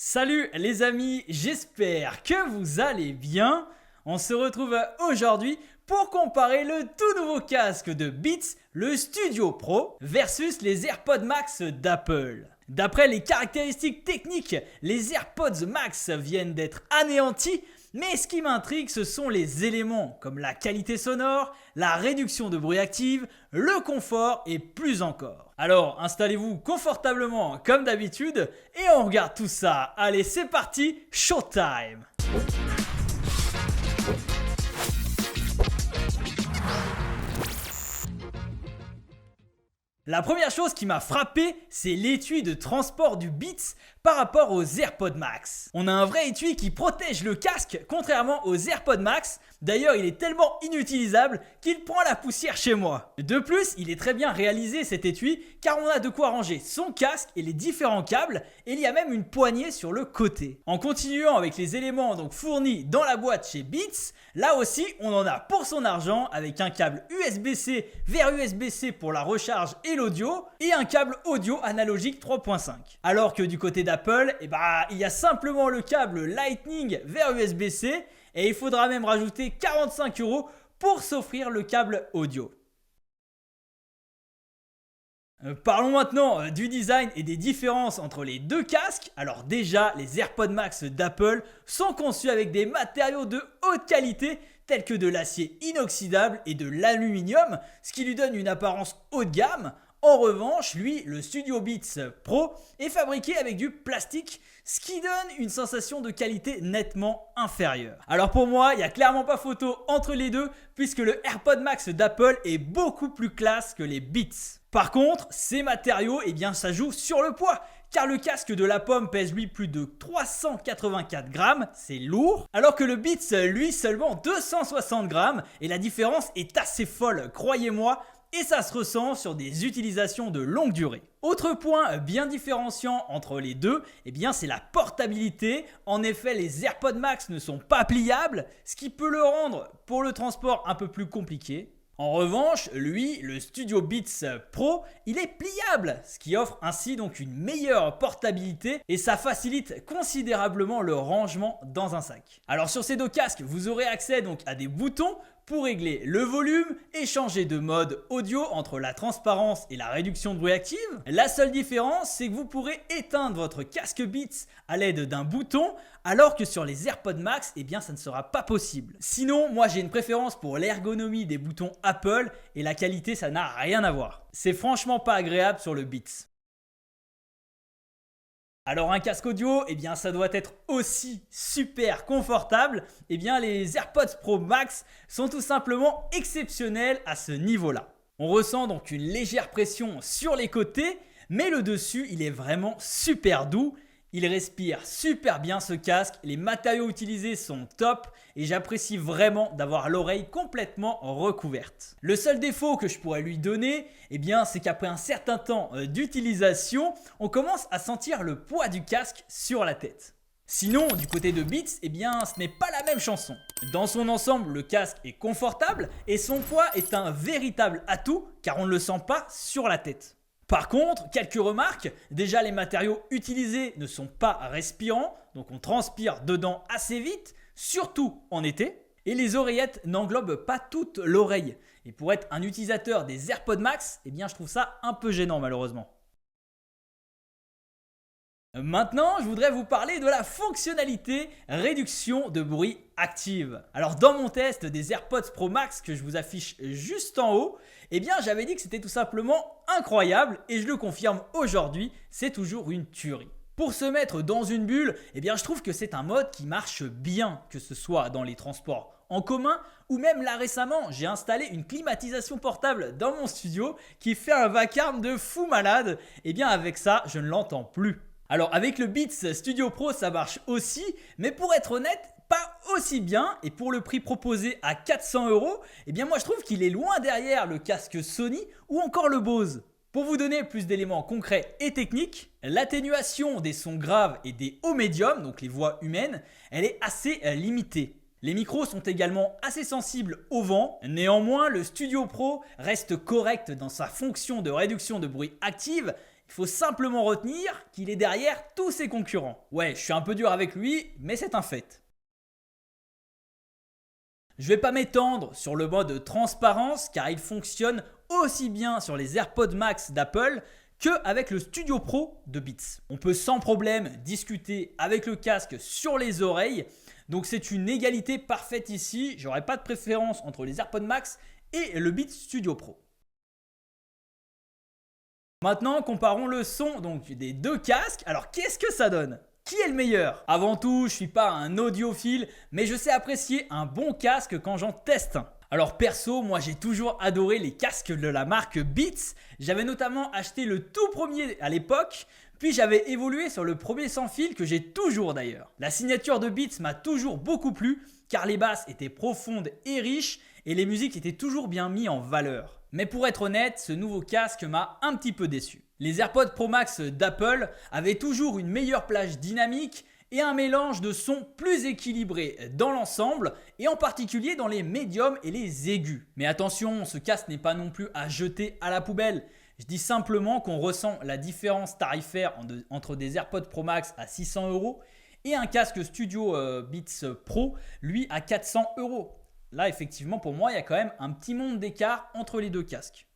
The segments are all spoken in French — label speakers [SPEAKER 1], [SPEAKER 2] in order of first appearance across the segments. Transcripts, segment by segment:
[SPEAKER 1] Salut les amis, j'espère que vous allez bien. On se retrouve aujourd'hui pour comparer le tout nouveau casque de Beats, le Studio Pro, versus les AirPods Max d'Apple. D'après les caractéristiques techniques, les AirPods Max viennent d'être anéantis, mais ce qui m'intrigue, ce sont les éléments comme la qualité sonore, la réduction de bruit active, le confort et plus encore. Alors installez-vous confortablement comme d'habitude et on regarde tout ça. Allez, c'est parti, showtime! La première chose qui m'a frappé, c'est l'étui de transport du Beats par rapport aux AirPods Max. On a un vrai étui qui protège le casque contrairement aux AirPods Max. D'ailleurs, il est tellement inutilisable qu'il prend la poussière chez moi. De plus, il est très bien réalisé cet étui car on a de quoi ranger son casque et les différents câbles et il y a même une poignée sur le côté. En continuant avec les éléments donc fournis dans la boîte chez Beats, là aussi on en a pour son argent avec un câble USB-C vers USB-C pour la recharge et l'audio et un câble audio analogique 3.5. Alors que du côté d'Apple, il y a simplement le câble Lightning vers USB-C et il faudra même rajouter 45 € pour s'offrir le câble audio. Parlons maintenant du design et des différences entre les deux casques. Alors déjà, les AirPods Max d'Apple sont conçus avec des matériaux de haute qualité tels que de l'acier inoxydable et de l'aluminium, ce qui lui donne une apparence haut de gamme. En revanche, lui, le Studio Beats Pro est fabriqué avec du plastique, ce qui donne une sensation de qualité nettement inférieure. Alors pour moi, il n'y a clairement pas photo entre les deux, puisque le AirPod Max d'Apple est beaucoup plus classe que les Beats. Par contre, ces matériaux, ça joue sur le poids, car le casque de la pomme pèse lui plus de 384 grammes, c'est lourd, alors que le Beats, lui, seulement 260 grammes, et la différence est assez folle, croyez-moi, et ça se ressent sur des utilisations de longue durée. Autre point bien différenciant entre les deux, c'est la portabilité. En effet, les AirPods Max ne sont pas pliables, ce qui peut le rendre pour le transport un peu plus compliqué. En revanche, lui, le Studio Beats Pro, il est pliable, ce qui offre ainsi donc une meilleure portabilité et ça facilite considérablement le rangement dans un sac. Alors sur ces deux casques, vous aurez accès donc à des boutons pour régler le volume et changer de mode audio entre la transparence et la réduction de bruit active. La seule différence, c'est que vous pourrez éteindre votre casque Beats à l'aide d'un bouton, alors que sur les AirPods Max, ça ne sera pas possible. Sinon, moi j'ai une préférence pour l'ergonomie des boutons Apple et la qualité, ça n'a rien à voir. C'est franchement pas agréable sur le Beats. Alors un casque audio, ça doit être aussi super confortable. Les AirPods Pro Max sont tout simplement exceptionnels à ce niveau-là. On ressent donc une légère pression sur les côtés, mais le dessus, il est vraiment super doux. Il respire super bien ce casque, les matériaux utilisés sont top et j'apprécie vraiment d'avoir l'oreille complètement recouverte. Le seul défaut que je pourrais lui donner, c'est qu'après un certain temps d'utilisation, on commence à sentir le poids du casque sur la tête. Sinon, du côté de Beats, ce n'est pas la même chanson. Dans son ensemble, le casque est confortable et son poids est un véritable atout car on ne le sent pas sur la tête. Par contre, quelques remarques, déjà les matériaux utilisés ne sont pas respirants, donc on transpire dedans assez vite, surtout en été, et les oreillettes n'englobent pas toute l'oreille. Et pour être un utilisateur des AirPods Max, je trouve ça un peu gênant malheureusement. Maintenant, je voudrais vous parler de la fonctionnalité réduction de bruit active. Alors dans mon test des AirPods Pro Max que je vous affiche juste en haut, j'avais dit que c'était tout simplement incroyable et je le confirme aujourd'hui, c'est toujours une tuerie. Pour se mettre dans une bulle, je trouve que c'est un mode qui marche bien, que ce soit dans les transports en commun ou même là récemment, j'ai installé une climatisation portable dans mon studio qui fait un vacarme de fou malade. Avec ça, je ne l'entends plus. Alors avec le Beats Studio Pro ça marche aussi, mais pour être honnête, pas aussi bien et pour le prix proposé à 400 €, moi je trouve qu'il est loin derrière le casque Sony ou encore le Bose. Pour vous donner plus d'éléments concrets et techniques, l'atténuation des sons graves et des hauts médiums, donc les voix humaines, elle est assez limitée. Les micros sont également assez sensibles au vent. Néanmoins, le Studio Pro reste correct dans sa fonction de réduction de bruit active Il faut simplement retenir qu'il est derrière tous ses concurrents. Ouais, je suis un peu dur avec lui, mais c'est un fait. Je vais pas m'étendre sur le mode transparence car il fonctionne aussi bien sur les AirPods Max d'Apple qu'avec le Studio Pro de Beats. On peut sans problème discuter avec le casque sur les oreilles, donc c'est une égalité parfaite ici. J'aurais pas de préférence entre les AirPods Max et le Beats Studio Pro. Maintenant, comparons le son donc des deux casques. Alors, qu'est-ce que ça donne? Qui est le meilleur? Avant tout, je suis pas un audiophile, mais je sais apprécier un bon casque quand j'en teste un. Alors perso, moi j'ai toujours adoré les casques de la marque Beats. J'avais notamment acheté le tout premier à l'époque, puis j'avais évolué sur le premier sans fil que j'ai toujours d'ailleurs. La signature de Beats m'a toujours beaucoup plu car les basses étaient profondes et riches et les musiques étaient toujours bien mises en valeur. Mais pour être honnête, ce nouveau casque m'a un petit peu déçu. Les AirPods Pro Max d'Apple avaient toujours une meilleure plage dynamique et un mélange de sons plus équilibré dans l'ensemble et en particulier dans les médiums et les aigus. Mais attention, ce casque n'est pas non plus à jeter à la poubelle. Je dis simplement qu'on ressent la différence tarifaire entre des AirPods Pro Max à 600 € et un casque Studio Beats Pro, lui, à 400 €. Là, effectivement, pour moi, il y a quand même un petit monde d'écart entre les deux casques.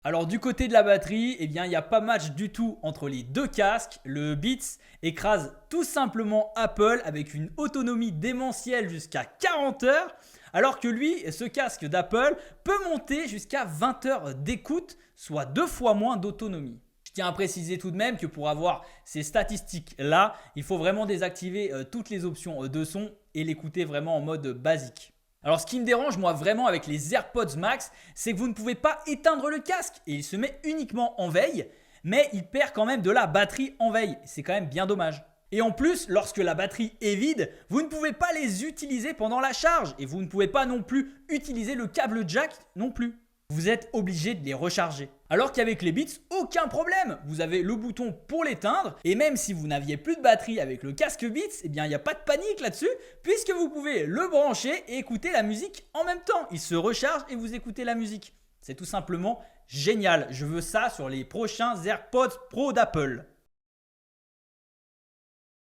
[SPEAKER 1] Alors du côté de la batterie, eh bien, il n'y a pas match du tout entre les deux casques. Le Beats écrase tout simplement Apple avec une autonomie démentielle jusqu'à 40 heures, alors que lui, ce casque d'Apple peut monter jusqu'à 20 heures d'écoute, soit 2 fois moins d'autonomie. Je tiens à préciser tout de même que pour avoir ces statistiques-là, il faut vraiment désactiver toutes les options de son et l'écouter vraiment en mode basique. Alors ce qui me dérange moi vraiment avec les AirPods Max, c'est que vous ne pouvez pas éteindre le casque et il se met uniquement en veille, mais il perd quand même de la batterie en veille. C'est quand même bien dommage. Et en plus, lorsque la batterie est vide, vous ne pouvez pas les utiliser pendant la charge et vous ne pouvez pas non plus utiliser le câble jack non plus. Vous êtes obligé de les recharger. Alors qu'avec les Beats, aucun problème. Vous avez le bouton pour l'éteindre et même si vous n'aviez plus de batterie avec le casque Beats, eh bien il n'y a pas de panique là-dessus puisque vous pouvez le brancher et écouter la musique en même temps. Il se recharge et vous écoutez la musique. C'est tout simplement génial. Je veux ça sur les prochains AirPods Pro d'Apple.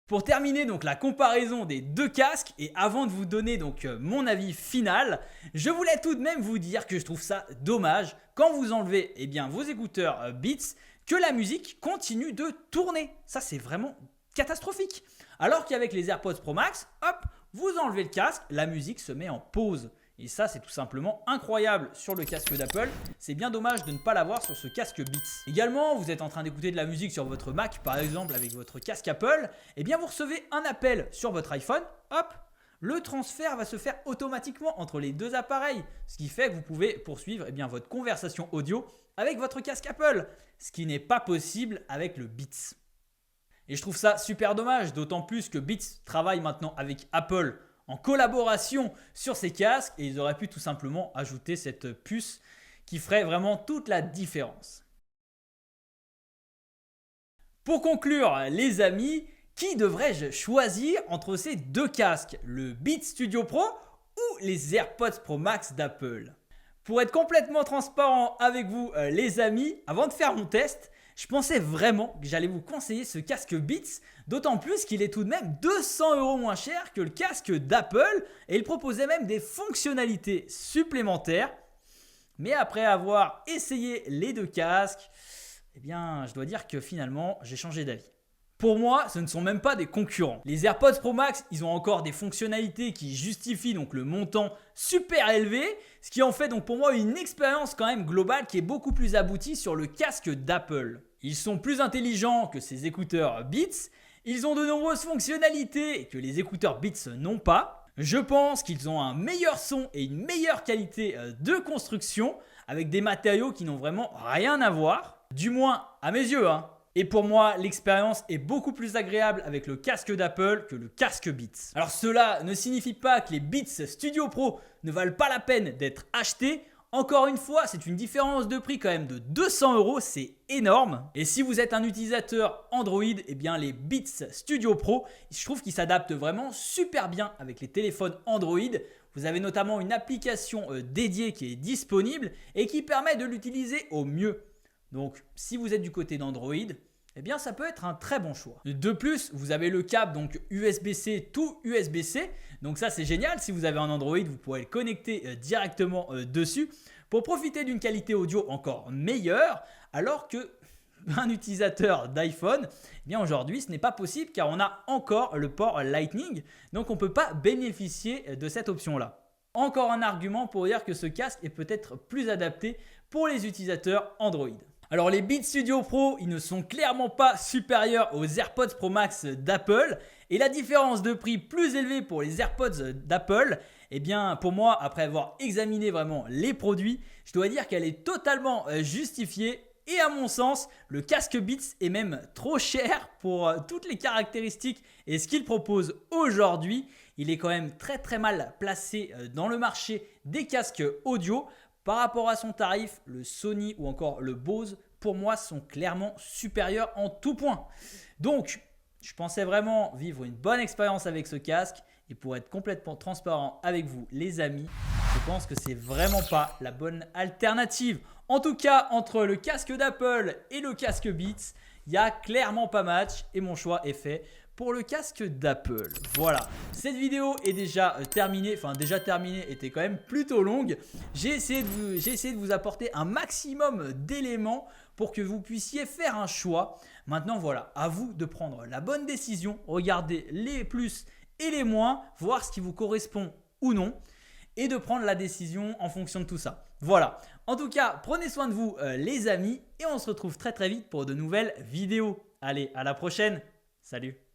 [SPEAKER 1] Pour terminer donc la comparaison des deux casques et avant de vous donner donc mon avis final, je voulais tout de même vous dire que je trouve ça dommage quand vous enlevez vos écouteurs Beats que la musique continue de tourner. Ça c'est vraiment catastrophique. Alors qu'avec les AirPods Pro Max, hop, vous enlevez le casque, la musique se met en pause. Et ça, c'est tout simplement incroyable sur le casque d'Apple. C'est bien dommage de ne pas l'avoir sur ce casque Beats. Également, vous êtes en train d'écouter de la musique sur votre Mac, par exemple avec votre casque Apple. Eh bien, vous recevez un appel sur votre iPhone. Hop, le transfert va se faire automatiquement entre les deux appareils. Ce qui fait que vous pouvez poursuivre votre conversation audio avec votre casque Apple. Ce qui n'est pas possible avec le Beats. Et je trouve ça super dommage, d'autant plus que Beats travaille maintenant avec Apple en collaboration sur ces casques et ils auraient pu tout simplement ajouter cette puce qui ferait vraiment toute la différence. Pour conclure les amis, qui devrais-je choisir entre ces deux casques, le Beats Studio Pro ou les AirPods Pro Max d'Apple? Pour être complètement transparent avec vous les amis, avant de faire mon test, je pensais vraiment que j'allais vous conseiller ce casque Beats, d'autant plus qu'il est tout de même 200 € moins cher que le casque d'Apple et il proposait même des fonctionnalités supplémentaires. Mais après avoir essayé les deux casques, je dois dire que finalement j'ai changé d'avis. Pour moi, ce ne sont même pas des concurrents. Les AirPods Pro Max, ils ont encore des fonctionnalités qui justifient donc le montant super élevé, ce qui en fait donc pour moi une expérience quand même globale qui est beaucoup plus aboutie sur le casque d'Apple. Ils sont plus intelligents que ces écouteurs Beats, ils ont de nombreuses fonctionnalités que les écouteurs Beats n'ont pas. Je pense qu'ils ont un meilleur son et une meilleure qualité de construction avec des matériaux qui n'ont vraiment rien à voir, du moins à mes yeux. Et pour moi, l'expérience est beaucoup plus agréable avec le casque d'Apple que le casque Beats. Alors cela ne signifie pas que les Beats Studio Pro ne valent pas la peine d'être achetés. Encore une fois, c'est une différence de prix quand même de 200 €, c'est énorme. Et si vous êtes un utilisateur Android, les Beats Studio Pro, je trouve qu'ils s'adaptent vraiment super bien avec les téléphones Android. Vous avez notamment une application dédiée qui est disponible et qui permet de l'utiliser au mieux. Donc si vous êtes du côté d'Android, eh bien ça peut être un très bon choix. De plus, vous avez le câble donc USB-C to USB-C. Donc ça c'est génial, si vous avez un Android, vous pourrez le connecter directement dessus pour profiter d'une qualité audio encore meilleure, alors que un utilisateur d'iPhone, eh bien aujourd'hui ce n'est pas possible car on a encore le port Lightning, donc on ne peut pas bénéficier de cette option-là. Encore un argument pour dire que ce casque est peut-être plus adapté pour les utilisateurs Android. Alors les Beats Studio Pro, ils ne sont clairement pas supérieurs aux AirPods Pro Max d'Apple, et la différence de prix plus élevée pour les AirPods d'Apple, eh bien pour moi, après avoir examiné vraiment les produits, je dois dire qu'elle est totalement justifiée. Et à mon sens, le casque Beats est même trop cher pour toutes les caractéristiques et ce qu'il propose aujourd'hui. Il est quand même très mal placé dans le marché des casques audio. Par rapport à son tarif, le Sony ou encore le Bose, pour moi, sont clairement supérieurs en tout point. Donc, je pensais vraiment vivre une bonne expérience avec ce casque. Et pour être complètement transparent avec vous, les amis, je pense que c'est vraiment pas la bonne alternative. En tout cas, entre le casque d'Apple et le casque Beats, il n'y a clairement pas match et mon choix est fait pour le casque d'Apple. Voilà, cette vidéo est déjà terminée, était quand même plutôt longue. J'ai essayé de vous apporter un maximum d'éléments pour que vous puissiez faire un choix. Maintenant, voilà, à vous de prendre la bonne décision. Regardez les plus et les moins, voir ce qui vous correspond ou non et de prendre la décision en fonction de tout ça. Voilà, en tout cas, prenez soin de vous les amis et on se retrouve très vite pour de nouvelles vidéos. Allez, à la prochaine, salut!